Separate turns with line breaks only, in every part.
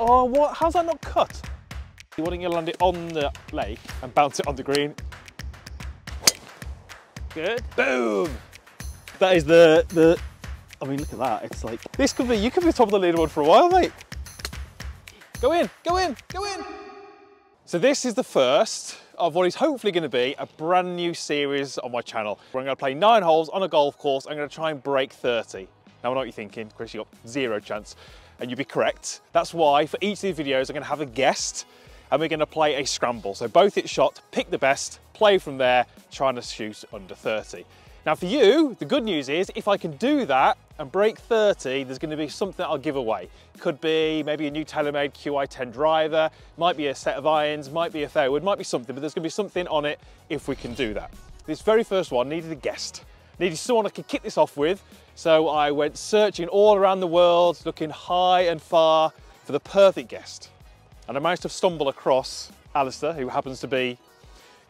Oh, what? How's that not cut? You want to land it on the lake and bounce it on the green.
Good.
Boom! That is the. I mean, look at that. It's like this could be. You could be top of the leaderboard for a while, mate. Go in, go in, go in. So this is the first of what is hopefully going to be a brand new series on my channel. Where I'm going to play 9 holes on a golf course. I'm going to try and break 30. Now I know what you're thinking, Chris, you got 0 chance, and you'd be correct. That's why for each of these videos, I'm going to have a guest, and we're going to play a scramble. So both hit shot, pick the best, play from there, trying to shoot under 30. Now for you, the good news is if I can do that and break 30, there's going to be something I'll give away. Could be maybe a new TaylorMade QI10 driver, might be a set of irons, might be a fairwood, might be something, but there's going to be something on it if we can do that. This very first one needed a guest, needed someone I could kick this off with. So I went searching all around the world, looking high and far for the perfect guest. And I managed to stumble across Alistair, who happens to be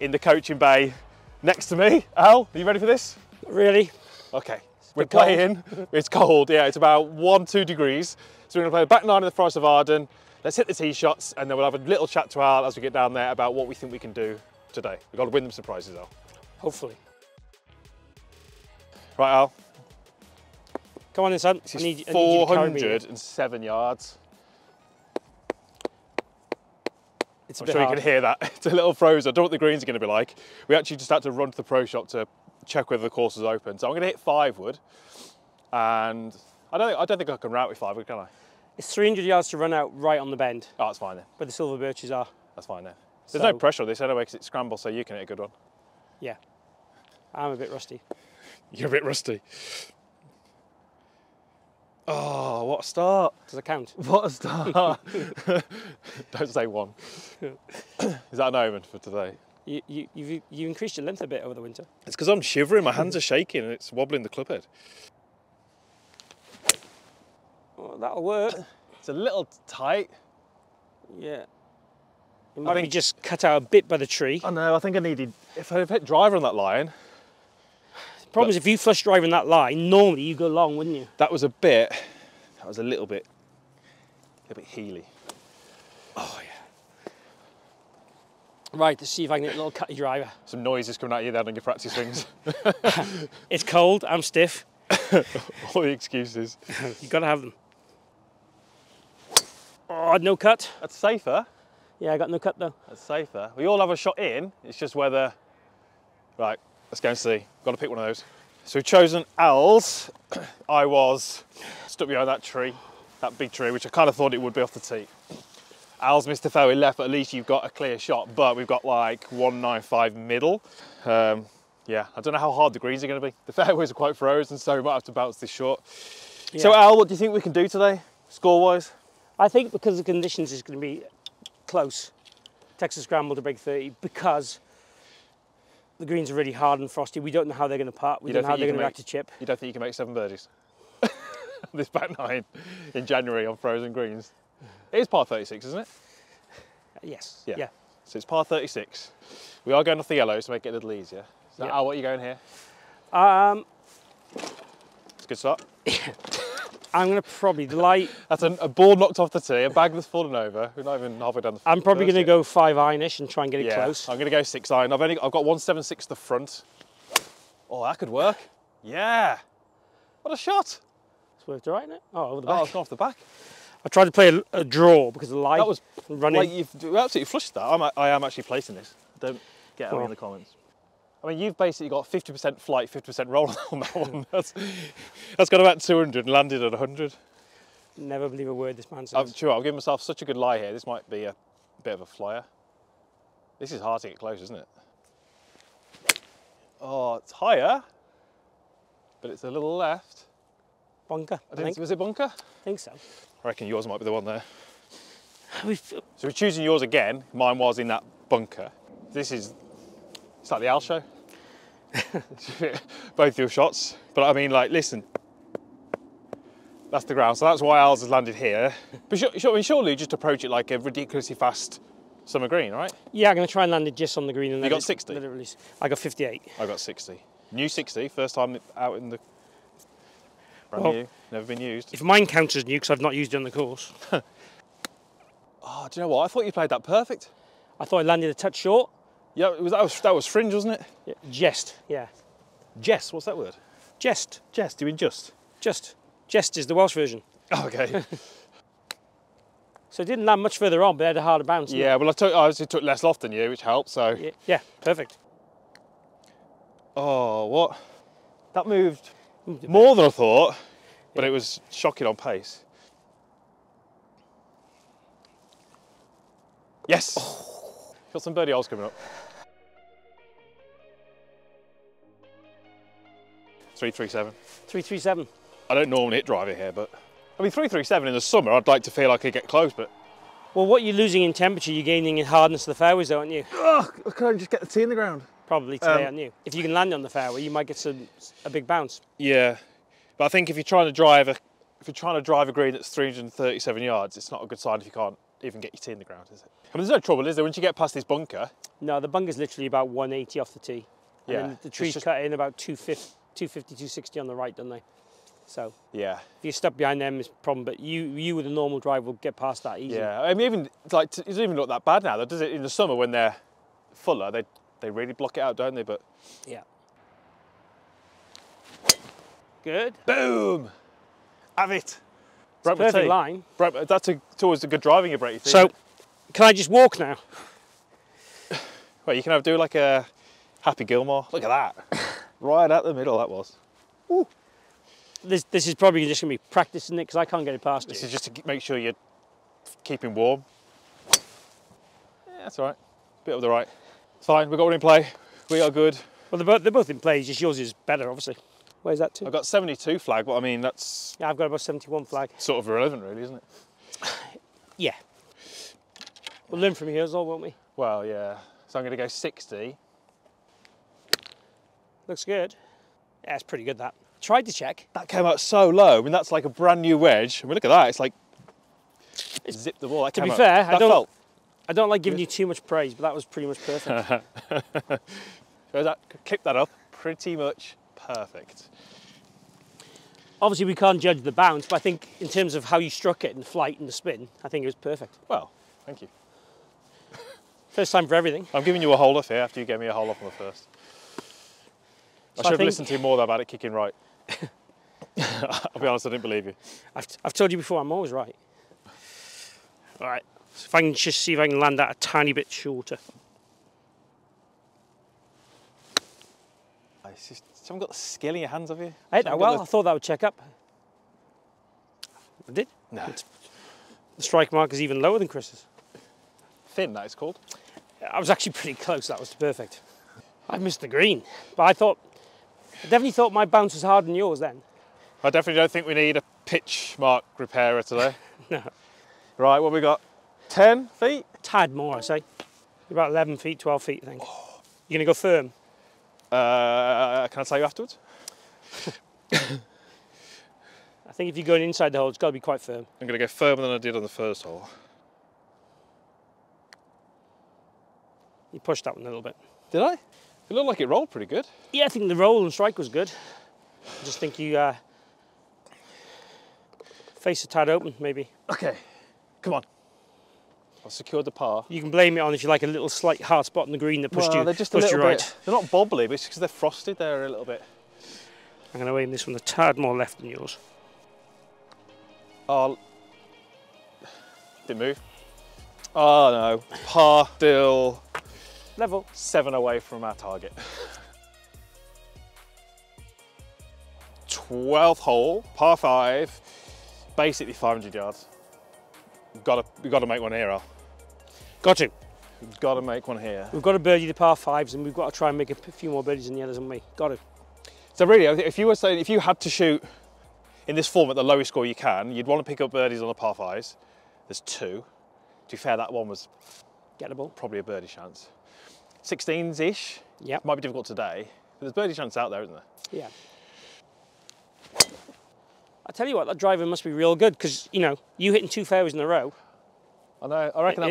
in the coaching bay next to me. Al, are you ready for this?
Really?
Okay, we're playing. It's cold, yeah, it's about 1-2 degrees. So we're gonna play the back 9 in the Forest of Arden. Let's hit the tee shots and then we'll have a little chat to Al as we get down there about what we think we can do today. We've got to win them some prizes, Al.
Hopefully.
Right, Al.
Come on then, son.
This is 407 yards.
It's a
I'm
bit
sure
hard.
you can hear that. It's a little frozen. I don't know what the greens are going to be like. We actually just had to run to the pro shop to check whether the course is open. So I'm going to hit 5 wood, and I don't think I can route with 5 wood, can I?
It's 300 yards to run out right on the bend.
Oh, that's fine then.
Where the silver birches are.
That's fine then. There's no pressure on this anyway because it's scramble, so you can hit a good one.
Yeah. I'm a bit rusty.
You're a bit rusty. Oh, what a start.
Does it count?
What a start. Don't say 1. Is that an omen for today?
You increased your length a bit over the winter.
It's because I'm shivering, my hands are shaking and it's wobbling the club head.
Oh, that'll work.
It's a little tight.
Yeah. It might be just cut out a bit by the tree.
I know, I think I needed, if I hit driver on that line.
The problem is if you flush driving that line, normally you go long, wouldn't you?
That was a little bit heely. Oh yeah.
Right, let's see if I can get a little cutty driver.
Some noises coming out of you then on your practice swings.
It's cold, I'm stiff.
All the excuses.
You've got to have them. Oh, no cut.
That's safer.
Yeah, I got no cut though.
That's safer. We all have a shot in, it's just whether, right, let's go and see. Got to pick one of those. So we've chosen Al's. I was stuck behind that tree, that big tree, which I kind of thought it would be off the tee. Al's missed the fairway left, but at least you've got a clear shot, but we've got like 195 middle. Yeah, I don't know how hard the greens are going to be. The fairways are quite frozen, so we might have to bounce this short. Yeah. So Al, what do you think we can do today, score-wise?
I think because the conditions is going to be close, Texas Scramble to break 30, because the greens are really hard and frosty. We don't know how they're going to putt. We don't know how they're going to react to chip.
You don't think you can make 7 birdies? This back 9 in January on frozen greens. It is par 36, isn't it?
Yes.
Yeah.
Yeah.
So it's par 36. We are going off the yellows to make it a little easier. So Al, what are you going here? It's a good start.
I'm going to probably light.
That's a ball knocked off the tee, a bag that's fallen over. We're not even halfway down the
I'm probably going to go 5-ironish and try and get it close.
I'm going to go 6-iron. I've got 176 to the front. Oh, that could work. Yeah. What a shot.
It's worked all right, isn't it? Oh, over the back.
Oh, it's gone off the back.
I tried to play a draw because of the light.
That was
running.
Like you've absolutely flushed that. I am actually placing this. Don't get at me in the comments. I mean, you've basically got 50% flight, 50% roll on that one. That's got about 200 and landed at 100.
Never believe a word this man says.
Sure, I'll give myself such a good lie here. This might be a bit of a flyer. This is hard to get close, isn't it? Oh, it's higher, but it's a little left.
Bunker, I think.
Was it bunker?
I think so.
I reckon yours might be the one there. So we're choosing yours again. Mine was in that bunker. This is, it's like the Al show. Both your shots. But I mean, like, listen. That's the ground, so that's why Al's has landed here. But surely you just approach it like a ridiculously fast summer green, right?
Yeah, I'm going to try and land it just on the green. And
you got 60?
I got 58.
I got 60. New 60, first time out in the... Brand new, never been used.
If mine counts as new, because I've not used it on the course.
Oh, do you know what? I thought you played that perfect.
I thought I landed a touch short.
Yeah, that was fringe, wasn't it?
Yeah, jest, yeah.
Jest, what's that word?
Jest.
Jest, do you mean just?
Just. Jest is the Welsh version.
Oh, okay.
So it didn't land much further on, but it had a harder bounce.
Yeah, well, I obviously took less loft than you, which helped, so.
Yeah, perfect.
Oh, what? That moved more than I thought, but it was shocking on pace. Yes! Oh. Got some birdie holes coming up. 337.
337.
I don't normally hit driver here, but I mean 337 in the summer, I'd like to feel I could get close, but.
Well, what you're losing in temperature, you're gaining in hardness of the fairways, aren't you?
Oh, I can't just get the tee in the ground.
Probably today, aren't you? If you can land on the fairway, you might get a big bounce.
Yeah, but I think if you're trying to drive a green that's 337 yards, it's not a good sign if you can't even get your tee in the ground, is it? I mean, there's no trouble, is there? Once you get past this bunker.
No, the bunker's literally about 180 off the tee. And
Yeah.
then the trees cut in about 250, 260 on the right, don't they? So
yeah,
if you're stuck behind them, it's a problem. But you with a normal drive will get past that easily.
Yeah, I mean, even like it doesn't even look that bad now, though, does it? In the summer when they're fuller, they really block it out, don't they? But
yeah. Good.
Boom! Have it.
It's perfect line.
That's always a good driving your break.
So, can I just walk now?
Well, you can do like a Happy Gilmore. Look at that. Right at the middle, that was. Ooh.
This is probably just going to be practice, isn't it? Because I can't get it past
This
you.
is just to make sure you're keeping warm. Yeah, that's all right. Bit of the right. It's fine, we've got one in play. We are good.
Well, they're both in play, just yours is better, obviously. Where's that to?
I've got 72 flag, but I mean, that's...
Yeah, I've got about 71 flag.
Sort of irrelevant, really, isn't it?
Yeah. We'll learn from here as well, won't we?
Well, yeah. So I'm going to go 60.
Looks good. Yeah, it's pretty good, that. Tried to check.
That came out so low. I mean, that's like a brand new wedge. I mean, look at that. It's like... zipped the ball. That
to be
out.
fair,
That
I don't like giving you too much praise, but that was pretty much perfect.
So clip that up. Pretty much perfect.
Obviously, we can't judge the bounce, but I think in terms of how you struck it and the flight and the spin, I think it was perfect.
Well, thank you.
First time for everything.
I'm giving you a hole off here after you gave me a hole off on the first. I should have listened to you more though about it kicking right. I'll be honest, I didn't believe you.
I've told you before, I'm always right. All right, so if I can just see if I can land that a tiny bit shorter.
It's just, you haven't got the skill in your hands, have you?
I hit that well. I thought that would check up. I did.
No.
The strike mark is even lower than Chris's.
Thin, that is called.
I was actually pretty close. That was perfect. I missed the green, but I definitely thought my bounce was harder than yours then.
I definitely don't think we need a pitch mark repairer today.
No.
Right, what we got? 10 feet?
A tad more, I say. About 11 feet, 12 feet, I think. Oh. You're going to go firm?
Can I tell you afterwards?
I think if you're going inside the hole, it's got to be quite firm.
I'm going to go firmer than I did on the first hole.
You pushed that one a little bit.
Did I? It looked like it rolled pretty good.
Yeah, I think the roll and strike was good. I just think you face a tad open, maybe.
Okay, come on. I've secured the par.
You can blame it on, if you like, a little slight hard spot on the green that pushed
they're just a little bit. They're not bobbly, but it's because they're frosted there a little bit.
I'm going to aim this one a tad more left than yours.
Oh, didn't move. Oh no, par still
level.
7 away from our target. 12th hole, par 5, basically 500 yards. We've got to make one here, Al.
Got to.
We've got to make one here.
We've got to birdie the par 5s, and we've got to try and make a few more birdies than the others, haven't we? Got to.
So really, if you were saying, if you had to shoot in this form at the lowest score you can, you'd want to pick up birdies on the par 5s. There's 2. To be fair, that one was
gettable.
Probably a birdie chance. 16s-ish.
Yep.
Might be difficult today, but there's birdie chance out there, isn't there?
Yeah. I tell you what, that driver must be real good, because you hitting 2 fairways in a row.
I know. I reckon that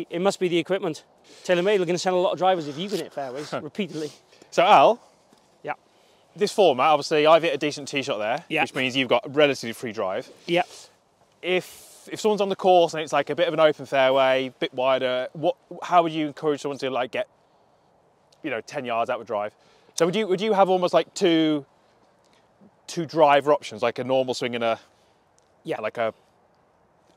it must be the equipment. TaylorMade are going to send a lot of drivers if you can hit fairways repeatedly.
So Al.
Yeah.
This format, obviously, I've hit a decent tee shot there,
yeah.
which means you've got a relatively free drive.
Yeah.
If if someone's on the course and it's like a bit of an open fairway, a bit wider, how would you encourage someone to like get, you know, 10 yards out of drive? So would you have almost like two driver options, like a normal swing and a, like a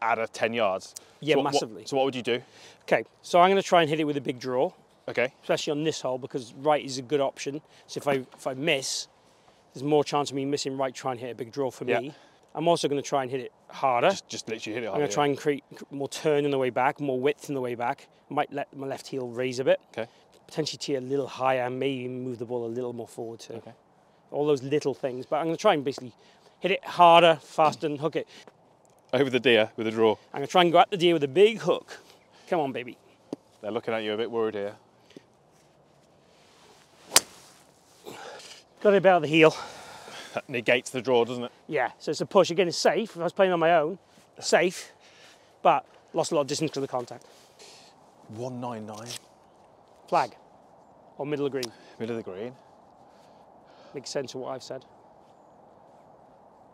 adder 10 yards?
Yeah,
so
massively.
So what would you do?
Okay, so I'm going to try and hit it with a big draw.
Okay.
Especially on this hole, because right is a good option. So if I miss, there's more chance of me missing right, try and hit a big draw for me. I'm also going to try and hit it harder.
Just literally hit it harder.
I'm going to try and create more turn on the way back, more width in the way back. Might let my left heel raise a bit.
Okay.
Potentially tee a little higher, maybe move the ball a little more forward too.
Okay.
All those little things. But I'm going to try and basically hit it harder, faster, and hook it.
Over the deer with a draw.
I'm going to try and go at the deer with a big hook. Come on, baby.
They're looking at you a bit worried here.
Got it about the heel.
That negates the draw, doesn't it?
Yeah, so it's a push. Again, it's safe. If I was playing on my own, safe, but lost a lot of distance to the contact.
199.
Flag. Or middle of green.
Middle of the green.
Makes sense of what I've said.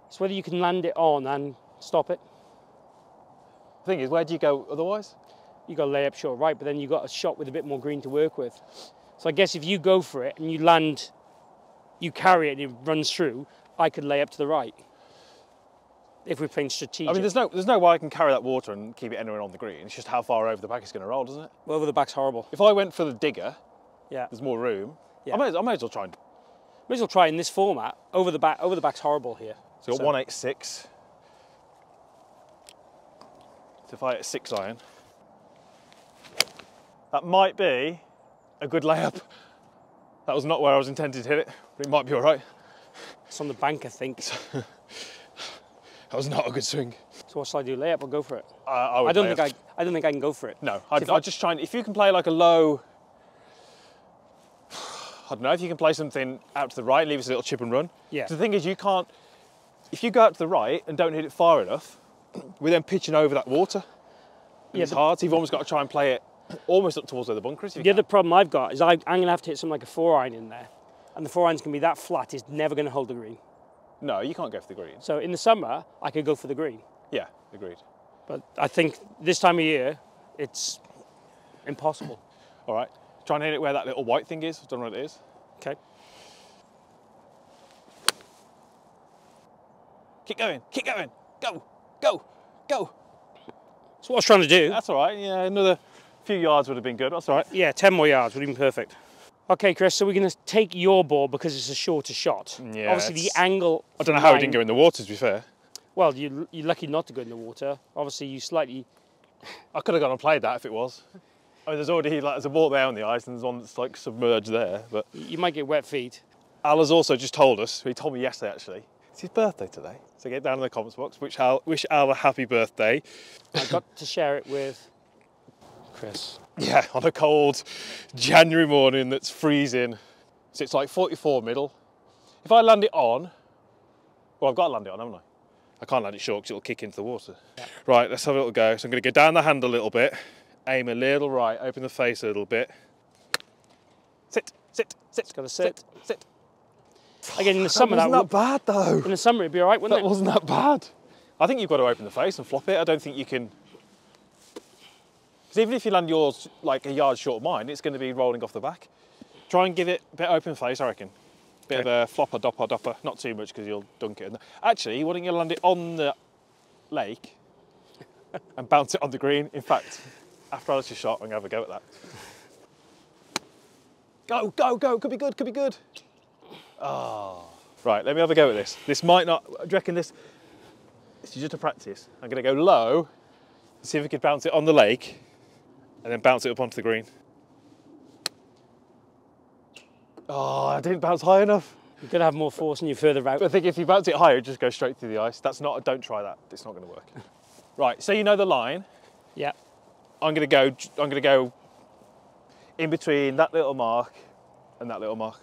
It's whether you can land it on and stop it.
The thing is, where do you go otherwise?
You got to lay up short right, but then you got a shot with a bit more green to work with. So I guess if you go for it and you land, you carry it and it runs through, I could lay up to the right. If we're playing strategic.
I mean, there's no way I can carry that water and keep it anywhere on the green. It's just how far over the back it's going to roll, doesn't it?
Well, over the back's horrible.
If I went for the digger,
yeah,
there's more room.
Yeah.
I may as well try and.
May as well try in this format. Over the back's horrible here.
So got 186. So if I hit a 6 iron, that might be a good layup. That was not where I was intended to hit it, but it might be all right.
It's on the bank, I think.
That was not a good swing.
So what shall I do? Layup or go for it?
I don't
think I can go for it.
No, I'd just try and, if you can play like a low, I don't know, if you can play something out to the right, leave us a little chip and run. Yeah. The thing is, you can't, if you go out to the right and don't hit it far enough, we're then pitching over that water. Yeah, it's hard, so you've almost got to try and play it almost up towards where the bunker is. The
other problem I've got is I'm going to have to hit something like a 4-iron in there. And the 4-iron's going to be that flat, it's never going to hold the green.
No, you can't go for the green.
So in the summer, I could go for the green.
Yeah, agreed.
But I think this time of year, it's impossible.
All right, try and hit it where that little white thing is. I don't know what it is.
Okay.
Keep going, go, go, go.
That's what I was trying to do.
That's all right, yeah, another few yards would have been good, that's all right.
Yeah, 10 more yards would have been perfect. Okay, Chris, so we're going to take your ball because it's a shorter shot.
Yeah,
obviously, the angle...
I don't know how it didn't go in the water, to be fair.
Well, you're lucky not to go in the water. Obviously, you slightly...
I could have gone and played that if it was. I mean, there's already, like, there's a ball there on the ice and there's one that's, like, submerged there, but...
You might get wet feet.
Al has also just told us, he told me yesterday, actually, it's his birthday today. So get down in the comments box, wish Al a happy birthday.
I got to share it with Chris.
Yeah, on a cold January morning that's freezing. So it's like 44 middle. If I land it on, well, I've got to land it on, haven't I? I can't land it short because it'll kick into the water. Yeah. Right, let's have a little go. So I'm going to go down the hand a little bit, aim a little right, open the face a little bit. Sit, sit, sit.
It's got to sit.
Sit.
Again, in the summer,
that wasn't that bad though.
In the summer, it'd be all right, wouldn't it?
That wasn't that bad. I think you've got to open the face and flop it. I don't think you can. Because even if you land yours like a yard short of mine, it's going to be rolling off the back. Try and give it a bit open face, I reckon. Bit of a flopper, dopper, dopper. Not too much because you'll dunk it. Actually, why don't you land it on the lake and bounce it on the green? In fact, after I was shot, I'm going to have a go at that. Go, go, go. Could be good, could be good. Oh. Right, let me have a go at this. This might not, do you reckon this is just a practice? I'm going to go low, see if we could bounce it on the lake, and then bounce it up onto the green. Oh, I didn't bounce high enough.
You're going to have more force and you're further out.
But I think if you bounce it higher, it just goes straight through the ice. That's not, don't try that. It's not going to work. Right, so you know the line.
Yeah.
I'm going to go in between that little mark and that little mark.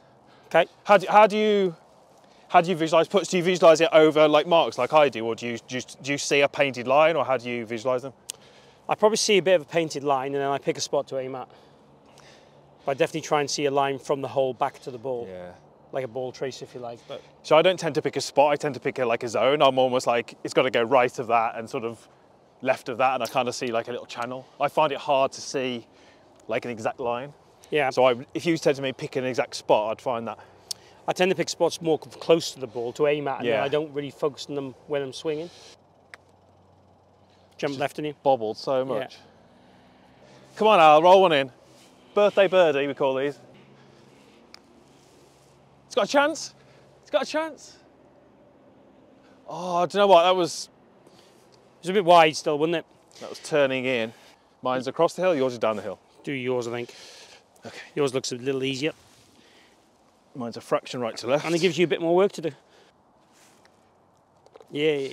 Okay.
How do you visualise putts? Do you visualise it over like marks like I do, or do you see a painted line, or how do you visualise them?
I probably see a bit of a painted line and then I pick a spot to aim at. But I definitely try and see a line from the hole back to the ball.
Yeah.
Like a ball trace, if you like. But
so I don't tend to pick a spot. I tend to pick like a zone. I'm almost like it's got to go right of that and sort of left of that and I kind of see like a little channel. I find it hard to see like an exact line.
Yeah.
So if you said to me pick an exact spot, I'd find that.
I tend to pick spots more close to the ball to aim at, and
Yeah.
then I don't really focus on them when I'm swinging. Jump left on you.
Bobbled so much.
Yeah.
Come on, Al, roll one in. Birthday birdie, we call these. It's got a chance. It's got a chance. Oh, do you know what? That was
It was a bit wide still, wasn't it?
turning in. Mine's across the hill, yours is down the hill.
Do yours, I think.
Okay.
Yours looks a little easier.
Mine's a fraction right to left.
And it gives you a bit more work to do. Yeah.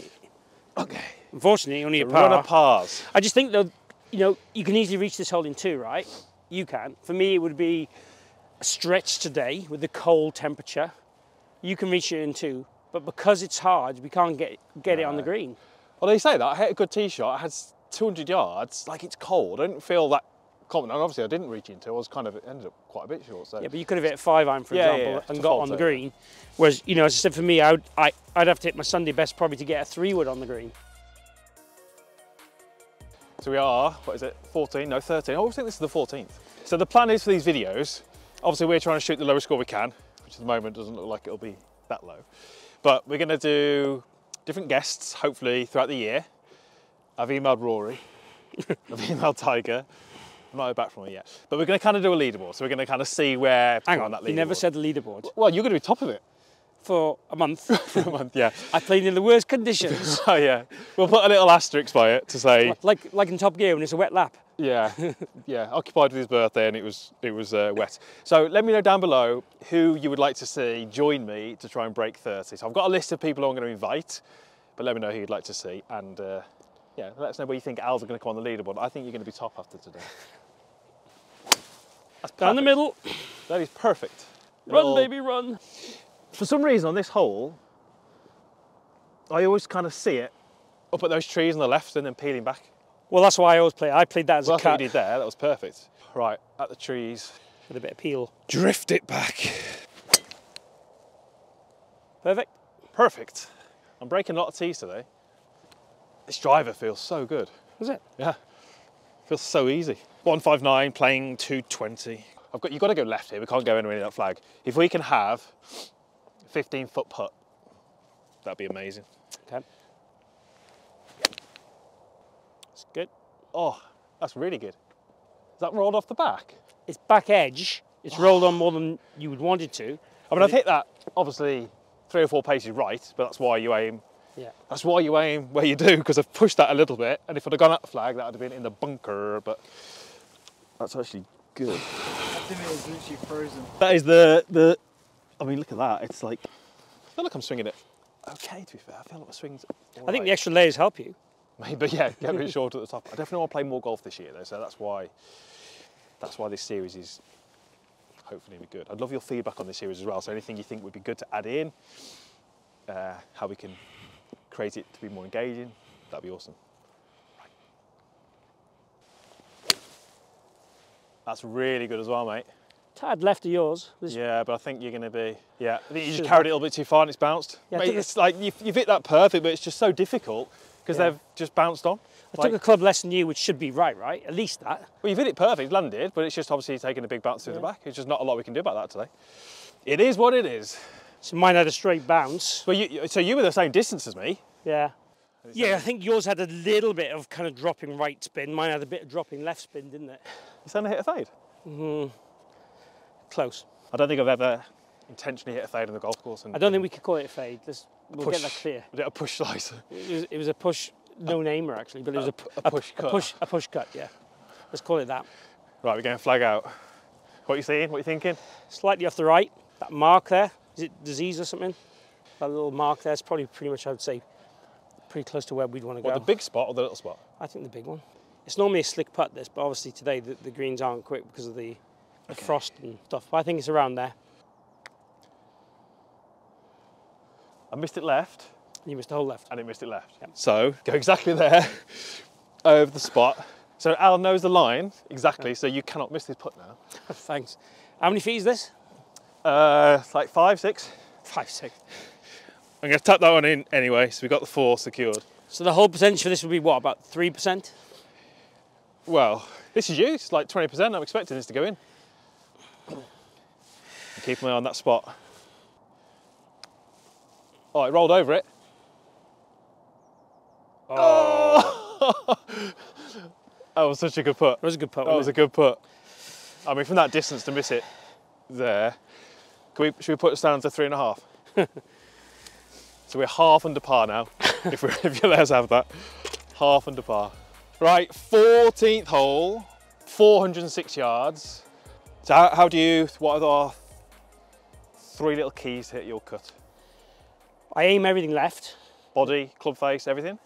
Okay.
Unfortunately, only a
Run
par.
of pars.
I just think though, you know, you can easily reach this hole in 2, right? You can. For me, it would be a stretch today with the cold temperature. You can reach it in 2, but because it's hard, we can't get it on the green.
Well, they say that. I hit a good tee shot. I had 200 yards. Like, it's cold. I didn't feel that confident. And obviously, I didn't reach into it. I was kind of ended up quite a bit short. So.
Yeah, but you could have hit a 5-iron, for example, and got on the green.
Yeah.
Whereas, you know, as I said, for me, I'd have to hit my Sunday best probably to get a 3-wood on the green.
So we are, what is it, 14? No, 13. I always think this is the 14th. So the plan is for these videos, obviously we're trying to shoot the lowest score we can, which at the moment doesn't look like it'll be that low. But we're going to do different guests, hopefully, throughout the year. I've emailed Rory. I've emailed Tiger. I'm not heard back from her yet. But we're going to kind of do a leaderboard. So we're going to kind of see where
Hang
on
on,
that leaderboard.
you never said the leaderboard.
Well, you're going to be top of it.
For a month.
For a month, yeah.
I played in the worst conditions.
Oh, yeah. We'll put a little asterisk by it to say...
Like in Top Gear when it's a wet lap.
Yeah, yeah, occupied with his birthday and it was wet. So let me know down below who you would like to see join me to try and break 30. So I've got a list of people I'm going to invite, but let me know who you'd like to see. And yeah, let us know where you think Al's are going to come on the leaderboard. I think you're going to be top after today. That's
Down the middle.
That is perfect.
Run, baby, run.
For some reason on this hole, I always kind of see it up at those trees on the left and then peeling back.
Well, that's why I always play. I played that as a
That's
cut.
what you did there, that was perfect. Right, at the trees.
With a bit of peel.
Drift it back.
Perfect.
Perfect. I'm breaking a lot of tees today. This driver feels so good.
Was it?
Yeah, feels so easy. 159, playing 220. You've got to go left here, we can't go anywhere near that flag. If we can have a 15-foot putt, that'd be amazing.
Okay. That's good.
Oh, that's really good. Is that rolled off the back?
It's back edge. It's rolled on more than you would want it to.
I mean, I've hit that, obviously, 3 or 4 paces right, but that's why you aim.
Yeah.
That's why you aim where you do, because I've pushed that a little bit, and if I'd have gone up the flag, that would have been in the bunker, but that's actually good.
I think it was literally frozen.
That is the. I mean, look at that. It's like, I feel like I'm swinging it okay, to be fair. I feel like my swing's all
I think
right.
the extra layers help you.
Maybe, yeah, get a bit short at the top. I definitely want to play more golf this year, though, so that's why this series is hopefully be good. I'd love your feedback on this series as well. So anything you think would be good to add in, how we can create it to be more engaging, that'd be awesome. Right. That's really good as well, mate.
Tad left of yours.
Yeah, but I think you're going to be, yeah. I think you just carried it a little bit too far and it's bounced.
Yeah,
mate, it's like, you've hit that perfect, but it's just so difficult because they've just bounced on.
I took a club less than you, which should be right? At least that.
Well, you've hit it perfect, landed, but it's just obviously taking a big bounce through the back. It's just not a lot we can do about that today. It is what it is.
So mine had a straight bounce.
Well, so you were the same distance as me.
Yeah. Yeah, I think yours had a little bit of kind of dropping right spin. Mine had a bit of dropping left spin, didn't it?
You saying I hit a fade?
Close.
I don't think I've ever intentionally hit a fade on the golf course.
I don't think we could call it a fade. We'll get that clear.
Was it a push slicer?
It was a push, no namer actually, but it was a
push cut.
A push cut, yeah. Let's call it that.
Right, we're going to flag out. What are you seeing? What are you thinking?
Slightly off the right. That mark there, is it disease or something? That little mark there is probably pretty much, I would say, pretty close to where we'd want to go.
What, the big spot or the little spot?
I think the big one. It's normally a slick putt this, but obviously today the greens aren't quick because of the frost and stuff. But I think it's around there.
I missed it left.
You missed the whole left.
And it missed it left.
Yep.
So, go exactly there, over the spot. So Al knows the line, exactly, so you cannot miss this putt now.
Thanks. How many feet is this?
Like 5, 6.
5, 6.
I'm going to tap that one in anyway, so we've got the 4 secured.
So the whole percentage for this would be what, about 3%?
Well, this is you. It's like 20%. I'm expecting this to go in. Keep my eye on that spot. Oh, it rolled over it.
Oh.
That was such a good putt.
That was a good putt.
That was a good putt. I mean, from that distance to miss it there, should we put us down to 3.5? So we're half under par now, if you let us have that. Half under par. Right, 14th hole, 406 yards. So what are our 3 little keys to hit your cut?
I aim everything left.
Body, club face, everything?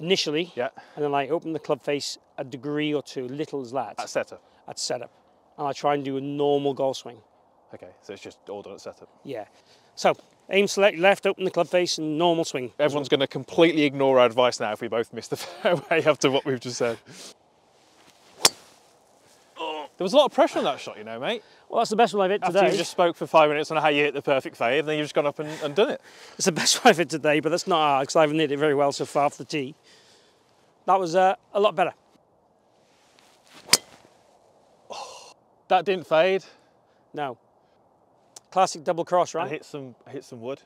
Initially.
Yeah.
And then I open the club face a degree or two, little as that.
At setup?
At setup. And I try and do a normal golf swing.
Okay, so it's just all done at setup?
Yeah. So, aim select left, open the club face and normal swing.
Everyone's going to completely ignore our advice now if we both miss the fairway after what we've just said. There was a lot of pressure on that shot, you know, mate.
Well, that's the best one I've hit
After
today.
you just spoke for 5 minutes on how you hit the perfect fade, and then you've just gone up and done it.
It's the best one I've hit today, but that's not hard because I haven't hit it very well so far off the tee. That was a lot better.
Oh, that didn't fade.
No. Classic double cross, right?
I hit some wood.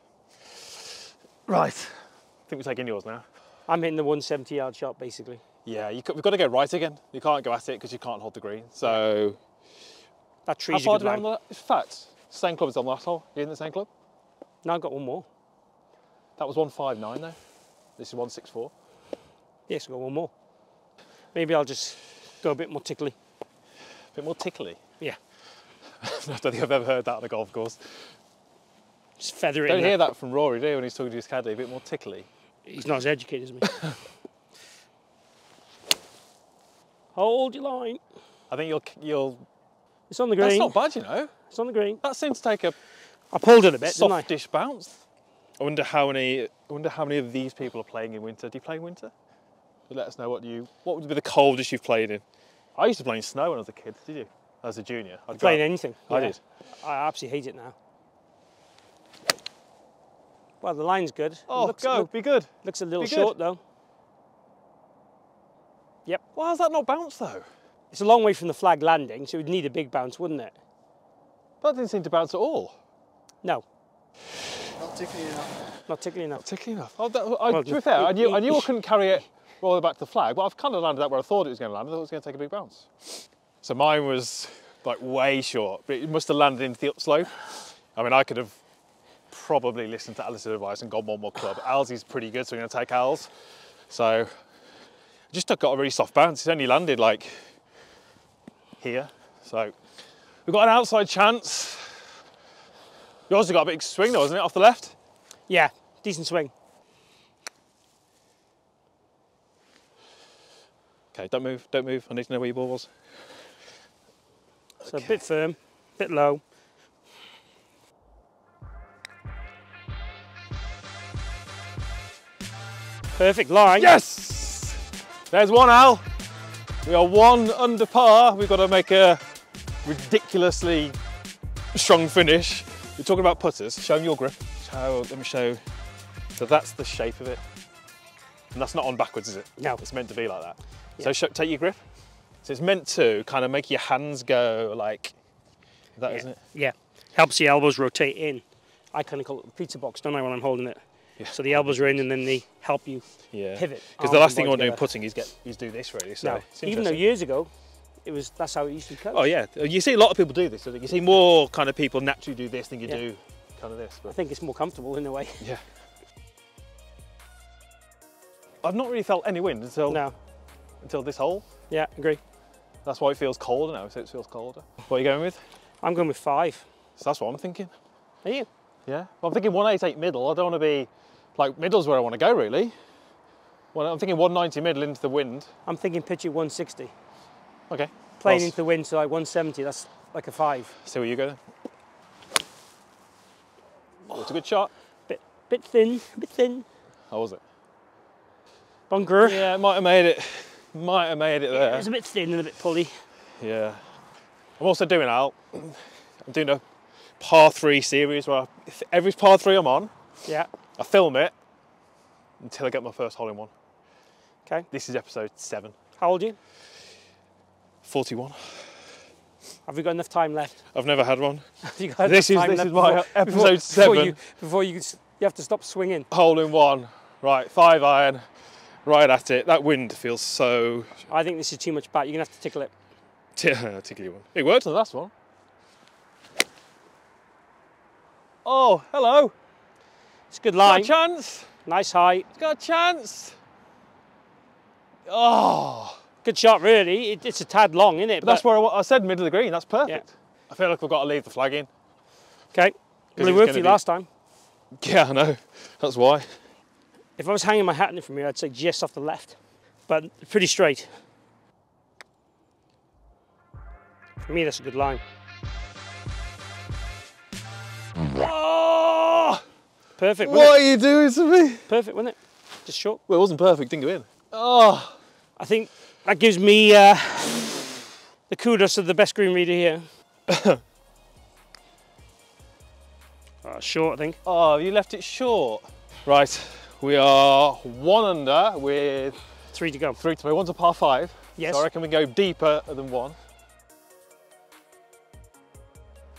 Right. I think we're taking yours now.
I'm hitting the 170-yard shot, basically.
Yeah, we've got to go right again. You can't go at it because you can't hold the green. So,
that tree's
how far
a good line.
down? In fact, same club as on the last hole. You in the same club?
No, I've got one more.
That was 159 though. This is 164.
Yes, I've got one more. Maybe I'll just go a bit more tickly.
A bit more tickly?
Yeah.
I don't think I've ever heard that on a golf course.
Just feather it
Don't
in
hear
there.
that from Rory, do you, when he's talking to his caddy? A bit more tickly.
He's not as educated as me. Hold your line.
I think you'll.
It's on the green.
That's not bad, you know.
It's on the green.
That seems to take a
I pulled it a bit, didn't I?
softish bounce. I wonder how many of these people are playing in winter. Do you play in winter? Let us know what would be the coldest you've played in. I used to play in snow when I was a kid. Did you? As a junior, I'd
Playing anything.
I
Yeah.
did.
I absolutely hate it now. Well, the line's good.
Oh, be good.
Looks a little
Be good.
short though. Yep.
Why has that not bounced though?
It's a long way from the flag landing, so it would need a big bounce, wouldn't it?
That didn't seem to bounce at all.
No.
Not tickly enough.
Not tickly enough.
Tickling enough. Oh,
Well,
to be fair, I knew I couldn't carry it all the way back to the flag, but I've kind of landed that where I thought it was going to land. I thought it was going to take a big bounce. So mine was like way short, but it must have landed into the upslope. I mean, I could have probably listened to Alice's advice and gone one more club. Al's pretty good, so we're going to take Al's. So I just got a really soft bounce. It's only landed like here. So we've got an outside chance. You also got a big swing though, wasn't it, off the left?
Yeah, decent swing.
Okay, don't move, don't move. I need to know where your ball was.
So a bit firm, a bit low. Perfect line.
Yes! There's one, Al. We are 1 under par. We've got to make a ridiculously strong finish. You're talking about putters. Show them your grip. Let me show. So that's the shape of it. And that's not on backwards, is it?
No.
It's meant to be like that.
Yeah.
So take your grip. So it's meant to kind of make your hands go like that,
Yeah.
isn't it?
Yeah, helps the elbows rotate in. I kind of call it the pizza box, don't I, when I'm holding it?
Yeah.
So the elbows are in and then they help you
Yeah.
pivot.
Because the
arms
last
and
thing you want to do in
body
putting is do this really. So
together.
it's
No, even though
interesting.
years ago, that's how it used to be coached.
Oh yeah, you see a lot of people do this. You see more kind of people naturally do this than you do kind of this.
I
But
think it's more comfortable in a way.
yeah. I've not really felt any wind until this hole.
Yeah, agree.
That's why it feels colder now, so it feels colder. What are you going with?
I'm going with 5.
So that's what I'm thinking.
Are you?
Yeah. Well, I'm thinking 188 middle. I don't want to be, like, middle's where I want to go, really. Well, I'm thinking 190 middle into the wind.
I'm thinking pitch at 160.
Okay.
Playing
Well,
into the wind, so like 170, that's like a 5.
see where you go then. Oh, it's a good shot.
Bit thin, a bit thin.
How was it?
Bunker.
Yeah, it might have made it. Might have made it there.
It's a bit thin and a bit pulley.
Yeah. I'm also doing I'm doing a par 3 series where every par 3 I'm on,
Yeah.
I film it until I get my first hole in one.
Okay.
This is episode 7.
How old are you?
41.
Have we got enough time left?
I've never had one.
Have you got
This is
enough time left
my episode 7.
Before you have to stop swinging.
Hole in one. Right, 5 iron. Right at it. That wind feels so...
I think this is too much bat. You're going to have to tickle it.
Tickly one. It worked on the last one. Oh, hello.
It's a good line.
Got a chance.
Nice height.
It's got a chance. Oh.
Good shot, really. It's a tad long, isn't it?
But that's where I said middle of the green. That's perfect.
Yeah.
I feel like we've got to leave the flag in.
Okay. Well, it worked for you last time.
Yeah, I know. That's why.
If I was hanging my hat in it from here, I'd say just off the left. But pretty straight. For me, that's a good line.
Oh!
Perfect,
What
wasn't
are you doing to me?
it? Perfect, wasn't it? Just short.
Well, it wasn't perfect. Didn't go in. Oh.
I think that gives me the kudos of the best green reader here. Short, I think.
Oh, you left it short. Right, we are 1 under with
3 to go.
3 to play. One's a par 5.
Yes.
So I reckon we go deeper than 1.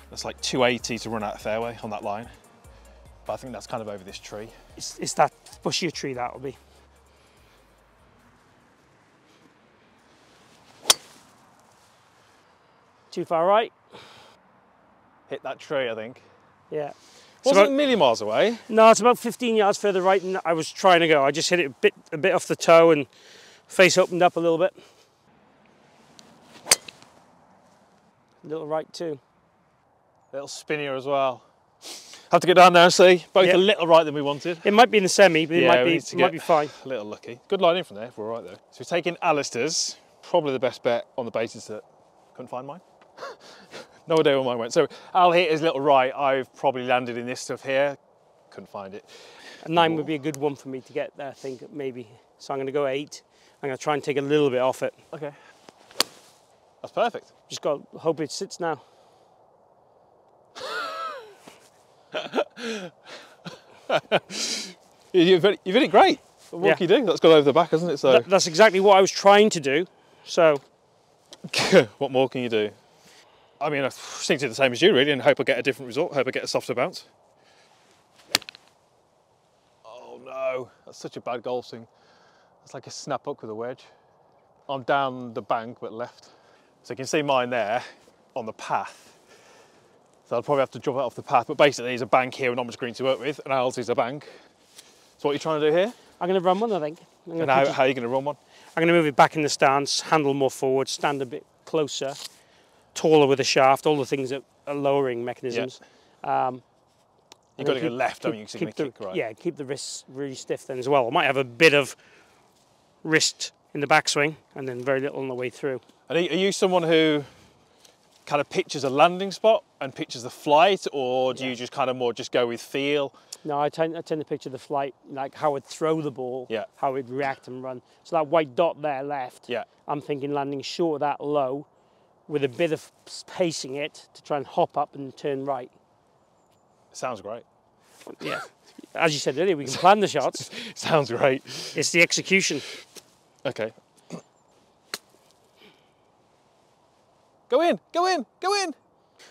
That's like 280 to run out of fairway on that line. But I think that's kind of over this tree.
It's that bushier tree that'll be. Too far right.
Hit that tree, I think.
Yeah.
Wasn't a million miles away.
No, it's about 15 yards further right than I was trying to go. I just hit it a bit off the toe and face opened up a little bit. A little right too.
A little spinnier as well. Have to get down there and see. Both a little right than we wanted.
It might be in the semi, but it might be fine.
A little lucky. Good line in from there if we're all right though. So we're taking Alistair's. Probably the best bet on the basis that couldn't find mine. No idea where mine went. So Al hit his little right. I've probably landed in this stuff here. Couldn't find it.
A 9 would be a good one for me to get there, I think, maybe. So I'm going to go 8. I'm going to try and take a little bit off it.
Okay. That's perfect.
Just got to hope it sits now.
You've hit it great. What can you do? That's gone over the back, hasn't it? So
that's exactly what I was trying to do. So
what more can you do? I mean, I think to the same as you really, and hope I get a different result. Hope I get a softer bounce. Oh no, that's such a bad golf swing. It's like a snap up with a wedge. I'm down the bank but left. So you can see mine there on the path. So I'll probably have to drop it off the path, but basically there's a bank here and not much green to work with, and Al's is a bank. So what are you trying to do here?
I'm going to run one, I think.
And how are you going to run one?
I'm going to move it back in the stance, handle more forward, stand a bit closer, taller with the shaft, all the things that are lowering mechanisms.
Yeah. You've got to go left, haven't you? So
keep
kick right.
Yeah, keep the wrists really stiff then as well. I might have a bit of wrist in the backswing and then very little on the way through.
And are you someone who kind of pictures a landing spot and pictures the flight, or do you just kind of more just go with feel?
No, I tend to picture the flight, like how I'd throw the ball, how it'd react and run. So that white dot there left, I'm thinking landing short of that low with a bit of pacing it to try and hop up and turn right.
Sounds great.
Yeah. As you said earlier, we can plan the shots.
Sounds great.
It's the execution.
Okay. Go in, go in, go in.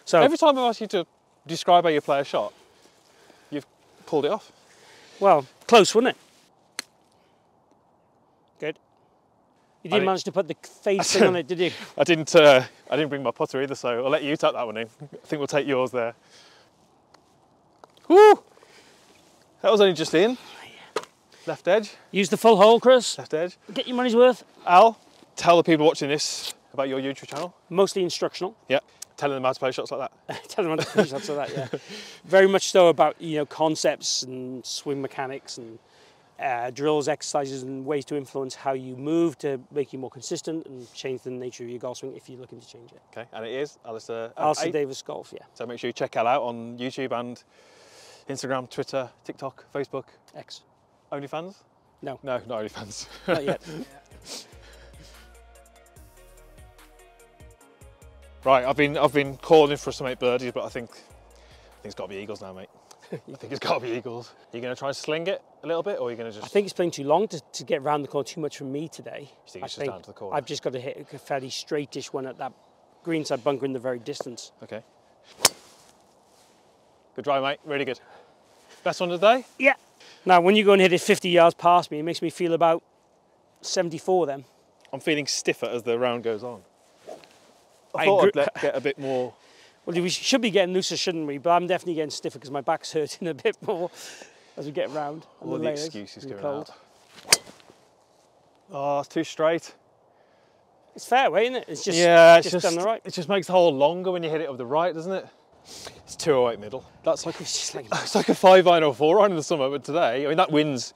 So every time I've asked you to describe how you play a shot, you've pulled it off.
Well, close, wasn't it? Good. You didn't manage to put the fade thing on it, did you?
I didn't bring my putter either, so I'll let you tuck that one in. I think we'll take yours there. Woo! That was only just in. Left edge.
Use the full hole, Chris.
Left edge.
Get your money's worth.
Al, tell the people watching this about your YouTube channel.
Mostly instructional.
Yeah. Telling them how to play shots like that.
Tell them how to play shots like that, yeah. Very much so about, concepts and swing mechanics and drills, exercises and ways to influence how you move to make you more consistent and change the nature of your golf swing if you're looking to change it.
Okay, and it is Alistair
Davis Golf, yeah.
So make sure you check Al out on YouTube and Instagram, Twitter, TikTok, Facebook.
X.
OnlyFans?
No.
No, not OnlyFans.
Not yet.
Right, I've been calling for some 8 birdies, but I think it's got to be eagles now, mate. I think it's got to be eagles. Are you going to try and sling it a little bit, or are you going to just...
I think it's playing too long to get round the corner too much for me today.
You think it's just down to the corner?
I've just got to hit a fairly straightish one at that greenside bunker in the very distance.
Okay. Good drive, mate. Really good. Best one of the day?
Yeah. Now, when you go and hit it 50 yards past me, it makes me feel about 74 then.
I'm feeling stiffer as the round goes on. I thought I'd get a bit more...
Well, we should be getting looser, shouldn't we? But I'm definitely getting stiffer because my back's hurting a bit more as we get round.
All the excuses going out. Oh, it's too straight.
It's fairway, isn't it? It's just, just down the right.
It just makes the hole longer when you hit it up the right, doesn't it? It's 208 middle. That's like it's like a 5-iron or 4-iron in the summer, but today, I mean, that wins.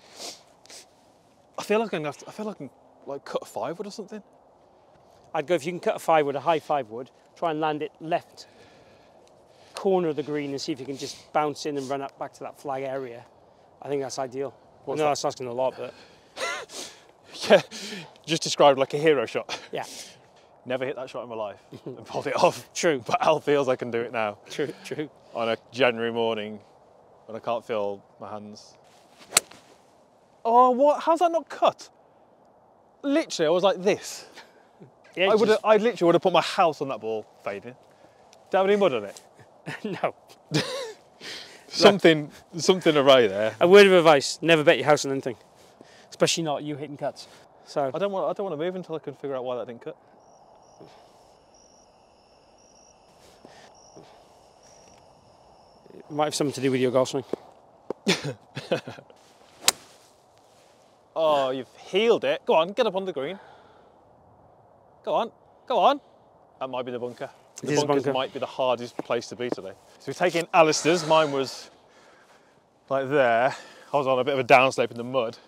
I feel like I can like cut a 5-wood or something.
I'd go, if you can cut a 5-wood, a high 5-wood, try and land it left corner of the green and see if you can just bounce in and run up back to that flag area. I think that's ideal. I know that's asking a lot, but...
Yeah, just described like a hero shot.
Yeah.
Never hit that shot in my life and pulled it off.
True.
But Al feels I can do it now.
True, true.
On a January morning when I can't feel my hands. Oh, what? How's that not cut? Literally, I was like this.
Yeah,
I literally would have put my house on that ball fading. Do you have any mud on it?
No.
something array there.
A word of advice: never bet your house on anything, especially not you hitting cuts. So
I don't want to move until I can figure out why that didn't cut.
It might have something to do with your golf swing.
Oh, you've healed it. Go on, get up on the green. Go on, go on. That might be the bunker. The bunkers might be the hardest place to be today. So we're taking Alistair's. Mine was like there. I was on a bit of a downslope in the mud.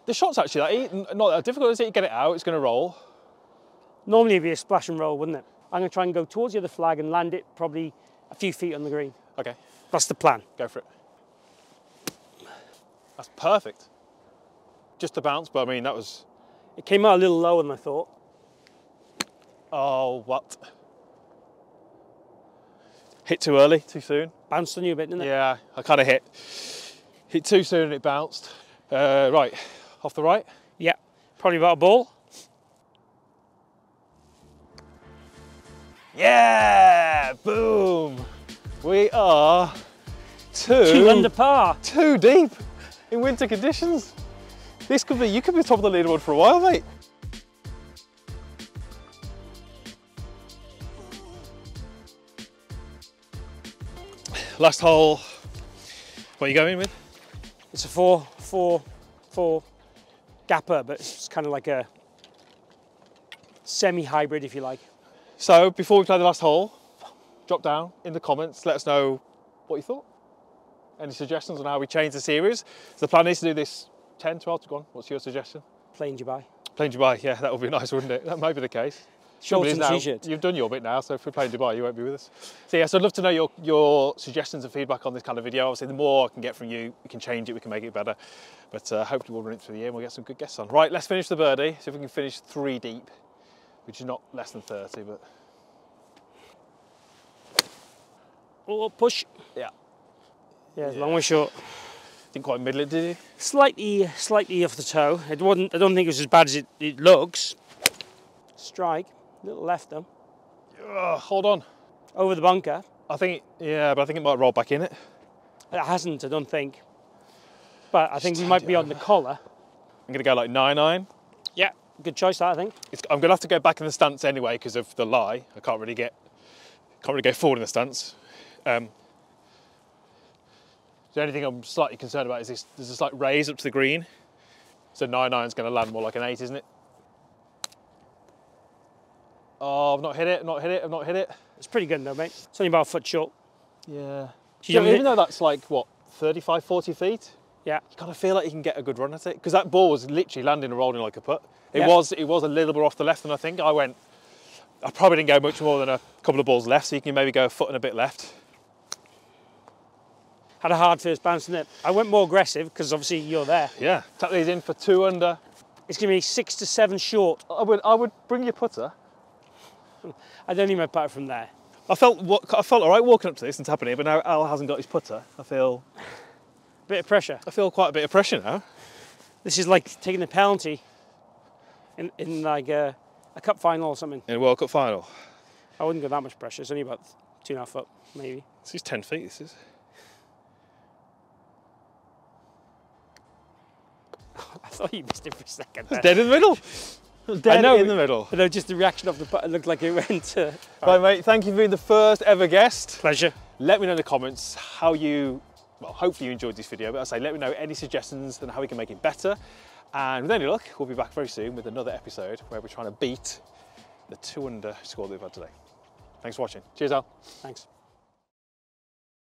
The shot's actually not that difficult, is it? You get it out, it's going to roll.
Normally it'd be a splash and roll, wouldn't it? I'm going to try and go towards the other flag and land it probably a few feet on the green.
Okay.
That's the plan.
Go for it. That's perfect. Just a bounce, but I mean, that was...
It came out a little lower than I thought.
Oh, what? Hit too early, too soon.
Bounced on you a bit, didn't it?
Yeah, I kind of hit too soon and it bounced. Right, off the right?
Yeah, probably about a ball.
Yeah, boom. We are two
under par.
2 deep in winter conditions. This could be, you could be top of the leaderboard for a while, mate. Last hole, what are you going with?
It's a 4-4-4 gapper, but it's kind of like a semi-hybrid, if you like.
So before we play the last hole, drop down in the comments, let us know what you thought. Any suggestions on how we change the series? So the plan is to do this 10, 12 to go on. What's your suggestion?
Plain Dubai.
Plain Dubai, yeah, that would be nice, wouldn't it? That might be the case.
Shorts and t-shirt.
You've done your bit now, so if we're playing Dubai, you won't be with us. So yeah, so I'd love to know your suggestions and feedback on this kind of video. Obviously, the more I can get from you, we can change it, we can make it better. But hopefully we'll run it through the year and we'll get some good guests on. Right, let's finish the birdie. See if we can finish 3 deep, which is not less than 30, but...
Oh, push.
Yeah.
Yeah, long way short.
Didn't quite middle it, did you?
Slightly off the toe. I don't think it was as bad as it looks. Strike, little left though.
Hold on.
Over the bunker.
I think, yeah, but I think it might roll back in it.
It hasn't, I don't think. But I think we might be on the collar.
I'm gonna go like 9-iron.
Yeah, good choice that, I think.
I'm gonna have to go back in the stance anyway because of the lie. I can't really go forward in the stance. The only thing I'm slightly concerned about is there's a slight raise up to the green. So 9-iron's going to land more like an 8, isn't it? Oh, I've not hit it.
It's pretty good though, mate. It's only about a foot short.
Yeah.
Yeah,
even though that's like, what, 35, 40 feet?
Yeah.
You kind of feel like you can get a good run at it. Because that ball was literally landing and rolling like a putt. It was a little bit off the left, and I think I probably didn't go much more than a couple of balls left, so you can maybe go a foot and a bit left.
Had a hard first bounce in it. I went more aggressive because obviously you're there.
Yeah, tap these in for 2 under.
It's going to be 6 to 7 short.
I would bring your putter.
I don't need my putter from there.
I felt all right walking up to this and tapping it, but now Al hasn't got his putter. I feel
Bit of pressure.
quite a bit of pressure now.
This is like taking the penalty in like a cup final or something.
In a World Cup final.
I wouldn't go that much pressure. It's only about 2.5 foot, maybe.
This is 10 feet, this is.
I thought you missed it for a second.
It's dead in the middle. Dead in the middle.
I know, just the reaction of the putt, it looked like it went.
Right, mate, thank you for being the first ever guest.
Pleasure.
Let me know in the comments how you, well, hopefully you enjoyed this video, but I say let me know any suggestions and how we can make it better. And with any luck, we'll be back very soon with another episode where we're trying to beat the 2 under score that we've had today. Thanks for watching. Cheers, Al.
Thanks.